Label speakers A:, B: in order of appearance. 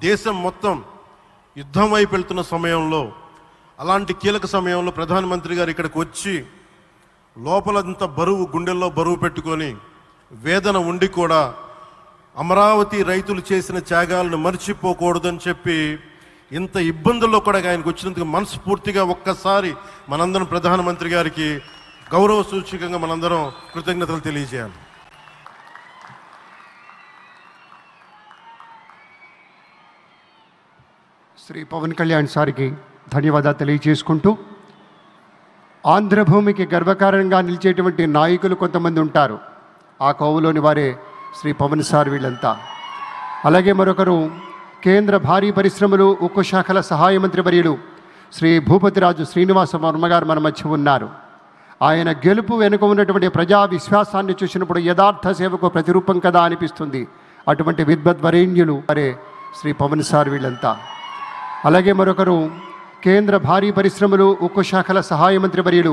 A: దేశం మొత్తం యుద్ధం వైపు వెళ్తున్న సమయంలో, అలాంటి కీలక సమయంలో ప్రధానమంత్రి గారు ఇక్కడికి వచ్చి లోపలంతా బరువు, గుండెల్లో బరువు పెట్టుకొని వేదన ఉండి కూడా అమరావతి రైతులు చేసిన త్యాగాలను మర్చిపోకూడదని చెప్పి ఇంత ఇబ్బందుల్లో కూడా ఆయనకు వచ్చినందుకు మనస్ఫూర్తిగా ఒక్కసారి మనందరం ప్రధానమంత్రి గారికి గౌరవ సూచకంగా మనందరం కృతజ్ఞతలు తెలియజేయాలి.
B: శ్రీ పవన్ కళ్యాణ్ సార్కి ధన్యవాదాలు తెలియజేసుకుంటూ, ఆంధ్రభూమికి గర్వకారణంగా నిలిచేటువంటి నాయకులు కొంతమంది ఉంటారు. ఆ కోవలోని వారే శ్రీ పవన్ సార్ వీళ్ళంతా. అలాగే మరొకరు కేంద్ర భారీ పరిశ్రమలు, ఉక్కు శాఖల సహాయ మంత్రి వర్యులు శ్రీ భూపతిరాజు శ్రీనివాస వర్మ గారు మన మధ్య ఉన్నారు. ఆయన గెలుపు వెనుక ఉన్నటువంటి ప్రజా విశ్వాసాన్ని చూసినప్పుడు యథార్థ సేవకు ప్రతిరూపం కదా అనిపిస్తుంది. అటువంటి విద్వద్వరేణ్యులు వారే శ్రీ పవన్ సార్ వీళ్ళంతా. అలాగే మరొకరు కేంద్ర భారీ పరిశ్రమలు, ఉక్కు శాఖల సహాయ మంత్రి వర్యులు